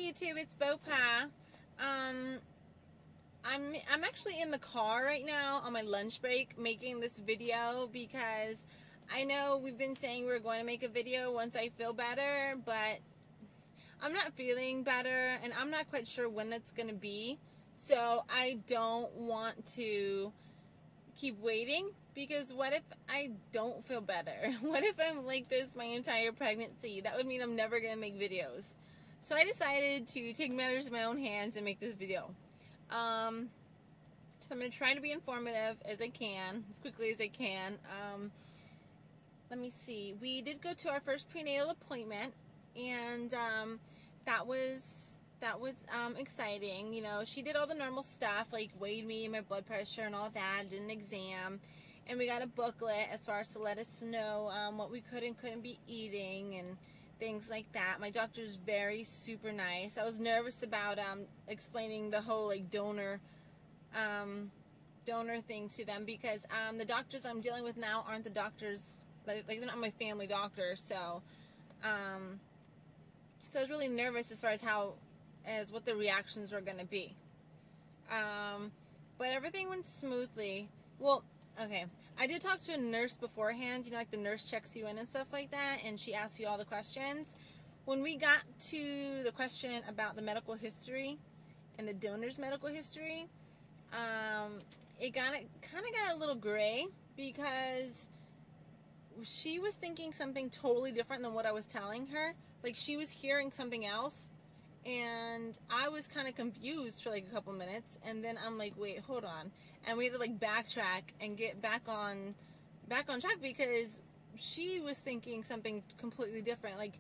YouTube, it's Bo-Pah. I'm actually in the car right now on my lunch break making this video because I know we've been saying we're going to make a video once I feel better, but I'm not feeling better and I'm not quite sure when that's going to be. So I don't want to keep waiting because what if I don't feel better? What if I'm like this my entire pregnancy? That would mean I'm never going to make videos. So I decided to take matters in my own hands and make this video. So I'm going to try to be informative as I can, as quickly as I can. Let me see. We did go to our first prenatal appointment, and that was exciting. You know, she did all the normal stuff, like weighed me, my blood pressure, and all that. Did an exam, and we got a booklet as far as to let us know what we could and couldn't be eating and things like that. My doctor's super nice. I was nervous about explaining the whole like donor thing to them because the doctors I'm dealing with now aren't the doctors, like they're not my family doctors. So so I was really nervous as far as what the reactions were going to be. But everything went smoothly. Well, okay. I did talk to a nurse beforehand, you know, like the nurse checks you in and stuff like that, and she asks you all the questions. When we got to the question about the medical history and the donor's medical history, it kind of got a little gray because she was thinking something totally different than what I was telling her. Like, she was hearing something else, and I was kind of confused for like a couple minutes, and then I'm like, wait, hold on. And we had to like backtrack and get back on track because she was thinking something completely different. Like,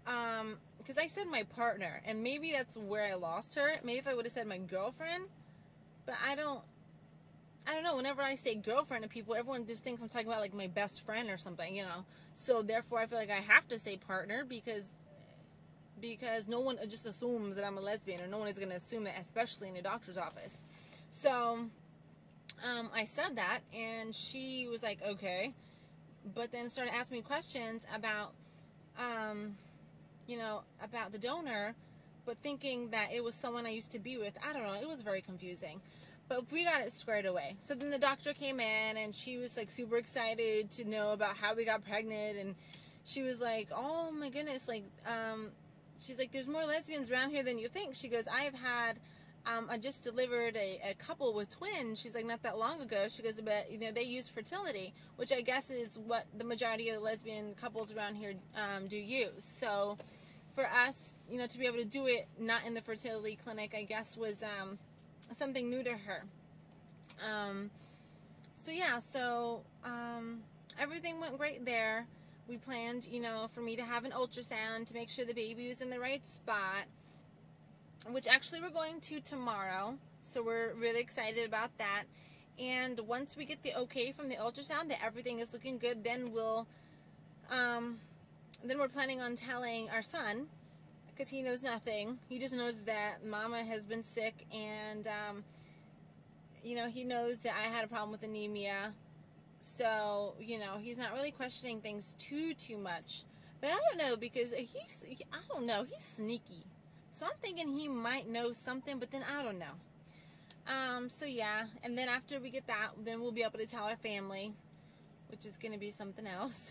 because I said my partner, and maybe that's where I lost her. Maybe if I would have said my girlfriend, but I don't know. Whenever I say girlfriend to people, everyone just thinks I'm talking about like my best friend or something, you know. So therefore, I feel like I have to say partner because no one just assumes that I'm a lesbian, or no one is going to assume that, especially in a doctor's office. So I said that, and she was like, okay, but then started asking me questions about, you know, about the donor, but thinking that it was someone I used to be with. I don't know. It was very confusing. But we got it squared away. So then the doctor came in, and she was like super excited to know about how we got pregnant, and she was like, oh my goodness, like, she's like, there's more lesbians around here than you think. She goes, I just delivered a couple with twins. She's like, not that long ago. She goes, but, you know, they use fertility, which I guess is what the majority of lesbian couples around here do use. So for us, you know, to be able to do it not in the fertility clinic, I guess was something new to her. So yeah, everything went great there. We planned, you know, for me to have an ultrasound to make sure the baby was in the right spot, which actually we're going to tomorrow. So we're really excited about that. And once we get the okay from the ultrasound that everything is looking good, then we're planning on telling our son, because he knows nothing. He just knows that Mama has been sick, and you know, he knows that I had a problem with anemia. So, you know, he's not really questioning things too much. But I don't know, because he's sneaky. So I'm thinking he might know something, but then I don't know. So yeah, and then after we get that, then we'll be able to tell our family, which is going to be something else.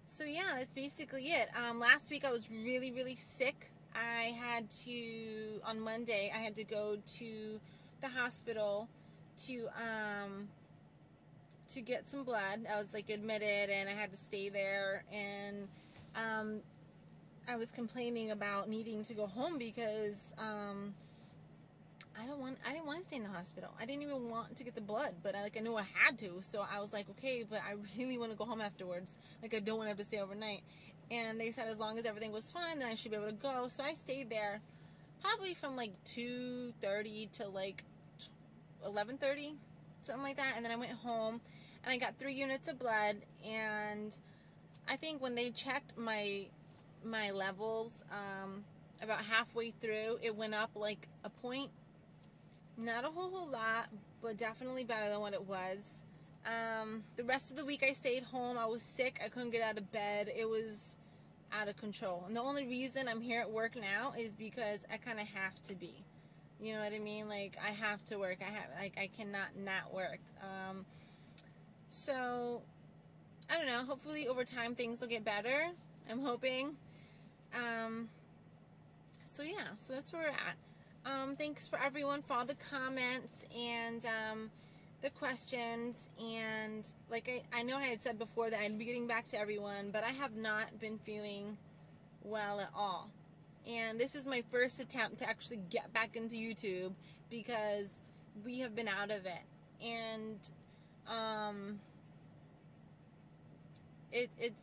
So yeah, that's basically it. Last week I was really sick. On Monday, I had to go to the hospital to get some blood. I was like admitted, and I had to stay there, and I was complaining about needing to go home because I didn't want to stay in the hospital. I didn't even want to get the blood, but I knew I had to, so I was like, okay, but I really want to go home afterwards. Like, I don't want to have to stay overnight. And they said as long as everything was fine, then I should be able to go. So I stayed there probably from like 2:30 to like 11:30, something like that. And then I went home, and I got 3 units of blood. And I think when they checked my levels, about halfway through, it went up like a point. Not a whole lot, but definitely better than what it was. The rest of the week I stayed home. I was sick. I couldn't get out of bed. It was out of control. And the only reason I'm here at work now is because I kind of have to be. You know what I mean? Like, I have to work. I cannot not work. So, I don't know. Hopefully, over time, things will get better. I'm hoping. So, yeah. So, that's where we're at. Thanks for everyone for all the comments and the questions. And, like, I know I had said before that I'd be getting back to everyone, but I have not been feeling well at all. And this is my first attempt to actually get back into YouTube because we have been out of it. And it's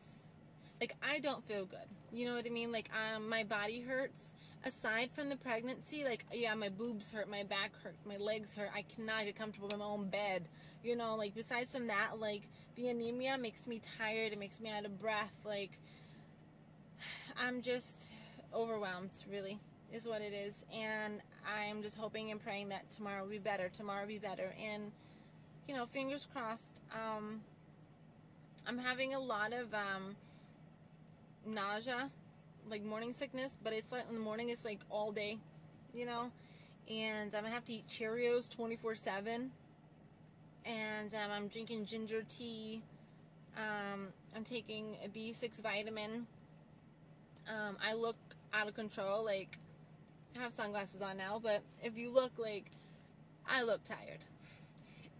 like, I don't feel good. You know what I mean? Like, my body hurts. Aside from the pregnancy, like, yeah, my boobs hurt, my back hurt, my legs hurt. I cannot get comfortable in my own bed. You know, like, besides from that, like, the anemia makes me tired. It makes me out of breath. Like, I'm just overwhelmed, really, is what it is. And I'm just hoping and praying that tomorrow will be better. Tomorrow will be better. And, you know, fingers crossed. I'm having a lot of nausea, like morning sickness, but it's like in the morning, it's like all day, you know. And I have to eat Cheerios 24/7. And I'm drinking ginger tea. I'm taking a B6 vitamin. I look out of control. Like, I have sunglasses on now, but if you look, like, I look tired.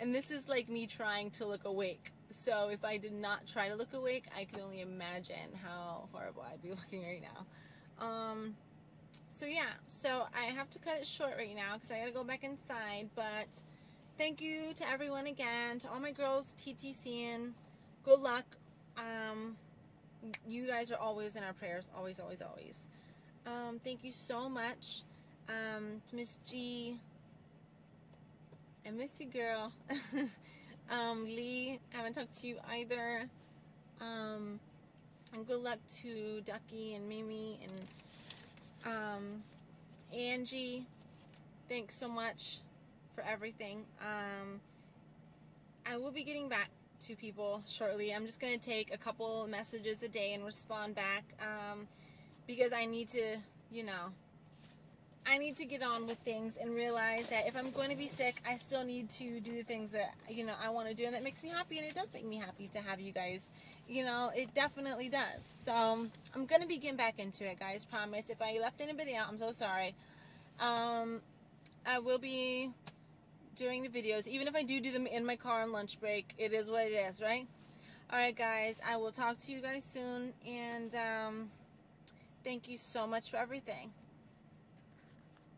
And this is like me trying to look awake. So if I did not try to look awake, I can only imagine how horrible I'd be looking right now. So yeah, so I have to cut it short right now because I gotta go back inside. But thank you to everyone again, to all my girls TTCing. Good luck. You guys are always in our prayers, always, always, always. Thank you so much. To Miss G. I miss you, girl. Lee, I haven't talked to you either. And good luck to Ducky and Mimi and Angie. Thanks so much for everything. I will be getting back to people shortly. I'm just going to take a couple messages a day and respond back because I need to, you know, I need to get on with things and realize that if I'm going to be sick, I still need to do the things that, you know, I want to do, and that makes me happy, and it does make me happy to have you guys. You know, it definitely does. So I'm going to be getting back into it, guys, promise. If I left anybody out, I'm so sorry. I will be doing the videos, even if I do them in my car on lunch break. It is what it is, right? Alright, guys, I will talk to you guys soon, and thank you so much for everything.